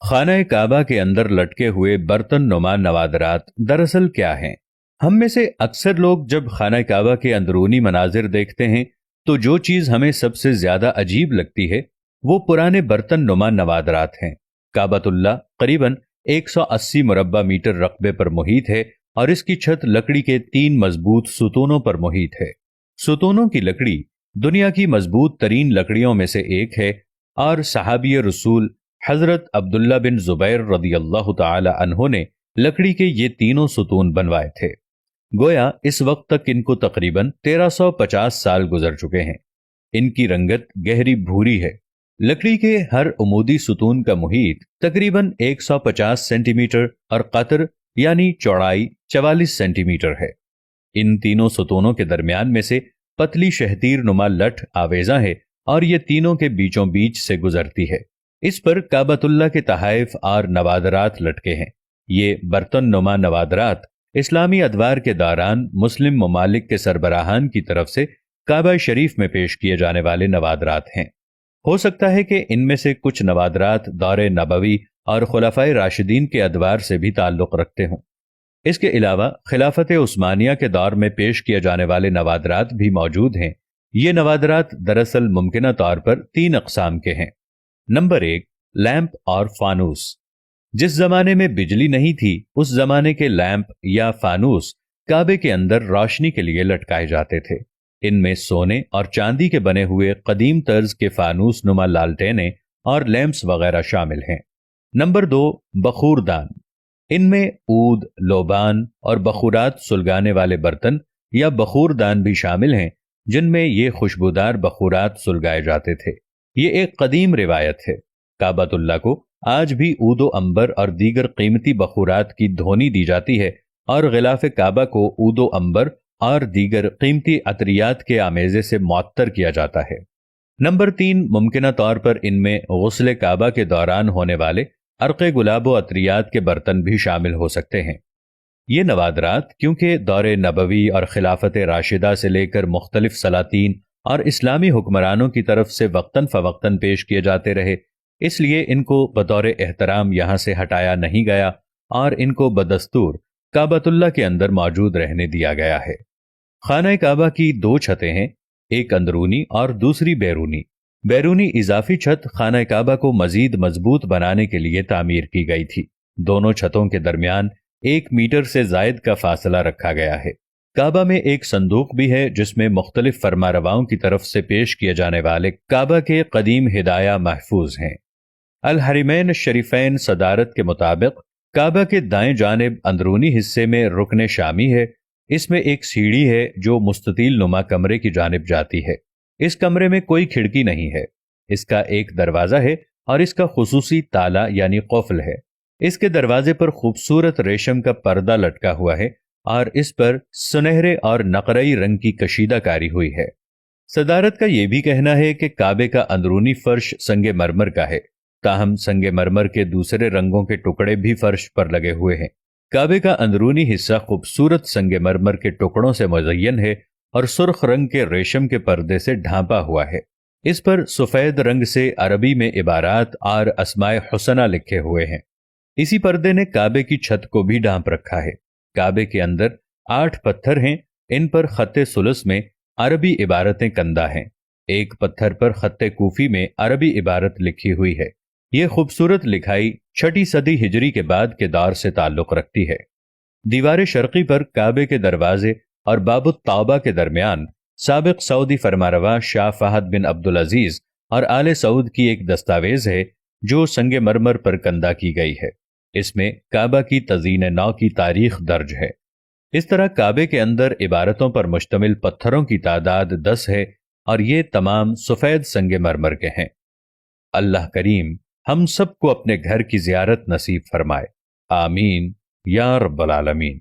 خانہ کعبہ کے اندر لٹکے ہوئے برتن نما نوادرات دراصل کیا ہیں؟ ہم میں سے اکثر لوگ جب خانہ کعبہ کے اندرونی مناظر دیکھتے ہیں تو جو چیز ہمیں سب سے زیادہ عجیب لگتی ہے وہ پرانے برتن نما نوادرات ہیں۔ کعبۃ اللہ قریباً 180 مربع میٹر رقبے پر محیط ہے اور اس کی چھت لکڑی کے 3 مضبوط ستونوں پر محیط ہے۔ ستونوں کی لکڑی دنیا کی مضبوط ترین لکڑیوں میں سے ایک ہے اور صحابی رسول حضرت عبداللہ بن زبیر رضی اللہ تعالی عنہ نے لکڑی کے یہ تینوں ستون بنوائے تھے۔ گویا اس وقت تک ان کو تقریباً 1350 سال گزر چکے ہیں۔ ان کی رنگت گہری بھوری ہے۔ لکڑی کے ہر عمودی ستون کا محیط تقریباً 150 سینٹی میٹر اور قطر یعنی چوڑائی 44 سینٹی میٹر ہے۔ ان تینوں ستونوں کے درمیان میں سے پتلی شہتیر نما لٹھ آویزاں ہے اور یہ تینوں کے بیچوں بیچ سے گزرتی ہے۔ اس پر کعبۃ اللہ کے تحائف اور نوادرات لٹکے ہیں۔ یہ برتن نما نوادرات اسلامی ادوار کے دوران مسلم ممالک کے سربراہان کی طرف سے کعبہ شریف میں پیش کیے جانے والے نوادرات ہیں۔ ہو سکتا ہے کہ ان میں سے کچھ نوادرات دور نبوی اور خلفائے راشدین کے ادوار سے بھی تعلق رکھتے ہوں۔ اس کے علاوہ خلافت عثمانیہ کے دور میں پیش کیے جانے والے نوادرات بھی موجود ہیں۔ یہ نوادرات دراصل ممکنہ طور پر 3 اقسام کے ہیں۔ نمبر 1، لیمپ اور فانوس۔ جس زمانے میں بجلی نہیں تھی اس زمانے کے لیمپ یا فانوس کعبے کے اندر روشنی کے لیے لٹکائے جاتے تھے۔ ان میں سونے اور چاندی کے بنے ہوئے قدیم طرز کے فانوس نما لالٹینیں اور لیمپس وغیرہ شامل ہیں۔ نمبر 2، بخور دان۔ ان میں عود، لوبان اور بخورات سلگانے والے برتن یا بخور دان بھی شامل ہیں جن میں یہ خوشبودار بخورات سلگائے جاتے تھے۔ یہ ایک قدیم روایت ہے۔ کعبۃ اللہ کو آج بھی عود و عنبر اور دیگر قیمتی بخورات کی دھونی دی جاتی ہے اور غلاف کعبہ کو عود و عنبر اور دیگر قیمتی عطریات کے آمیزے سے معطر کیا جاتا ہے۔ نمبر 3، ممکنہ طور پر ان میں غسل کعبہ کے دوران ہونے والے عرق گلاب و عطریات کے برتن بھی شامل ہو سکتے ہیں۔ یہ نوادرات کیونکہ دور نبوی اور خلافت راشدہ سے لے کر مختلف سلاطین اور اسلامی حکمرانوں کی طرف سے وقتاً فوقتاً پیش کیے جاتے رہے، اس لیے ان کو بطور احترام یہاں سے ہٹایا نہیں گیا اور ان کو بدستور کعبۃ اللہ کے اندر موجود رہنے دیا گیا ہے۔ خانہ کعبہ کی 2 چھتیں ہیں، ایک اندرونی اور دوسری بیرونی۔ بیرونی اضافی چھت خانہ کعبہ کو مزید مضبوط بنانے کے لیے تعمیر کی گئی تھی۔ دونوں چھتوں کے درمیان 1 میٹر سے زائد کا فاصلہ رکھا گیا ہے۔ کعبہ میں ایک صندوق بھی ہے جس میں مختلف فرمانرواؤں کی طرف سے پیش کیے جانے والے کعبہ کے قدیم ہدایہ محفوظ ہیں۔ الحرمین الشریفین صدارت کے مطابق کعبہ کے دائیں جانب اندرونی حصے میں رکن شامی ہے۔ اس میں ایک سیڑھی ہے جو مستطیل نما کمرے کی جانب جاتی ہے۔ اس کمرے میں کوئی کھڑکی نہیں ہے۔ اس کا ایک دروازہ ہے اور اس کا خصوصی تالا یعنی قفل ہے۔ اس کے دروازے پر خوبصورت ریشم کا پردہ لٹکا ہوا ہے اور اس پر سنہرے اور نقرئی رنگ کی کشیدہ کاری ہوئی ہے۔ صدارت کا یہ بھی کہنا ہے کہ کعبے کا اندرونی فرش سنگ مرمر کا ہے، تاہم سنگ مرمر کے دوسرے رنگوں کے ٹکڑے بھی فرش پر لگے ہوئے ہیں۔ کعبے کا اندرونی حصہ خوبصورت سنگ مرمر کے ٹکڑوں سے مزین ہے اور سرخ رنگ کے ریشم کے پردے سے ڈھانپا ہوا ہے۔ اس پر سفید رنگ سے عربی میں عبارات اور اسماء حسنہ لکھے ہوئے ہیں۔ اسی پردے نے کعبے کی چھت کو بھی ڈھانپ رکھا ہے۔ کعبے کے اندر 8 پتھر ہیں، ان پر خط ثلث میں عربی عبارتیں کندہ ہیں۔ ایک پتھر پر خط کوفی میں عربی عبارت لکھی ہوئی ہے۔ یہ خوبصورت لکھائی 6 صدی ہجری کے بعد کے دور سے تعلق رکھتی ہے۔ دیوار شرقی پر کعبے کے دروازے اور باب التوبہ کے درمیان سابق سعودی فرمانروا شاہ فہد بن عبدالعزیز اور آل سعود کی ایک دستاویز ہے جو سنگ مرمر پر کندہ کی گئی ہے۔ اس میں کعبہ کی تزئین نو کی تاریخ درج ہے۔ اس طرح کعبے کے اندر عبارتوں پر مشتمل پتھروں کی تعداد 10 ہے اور یہ تمام سفید سنگ مرمر کے ہیں۔ اللہ کریم ہم سب کو اپنے گھر کی زیارت نصیب فرمائے، آمین یا رب العالمین۔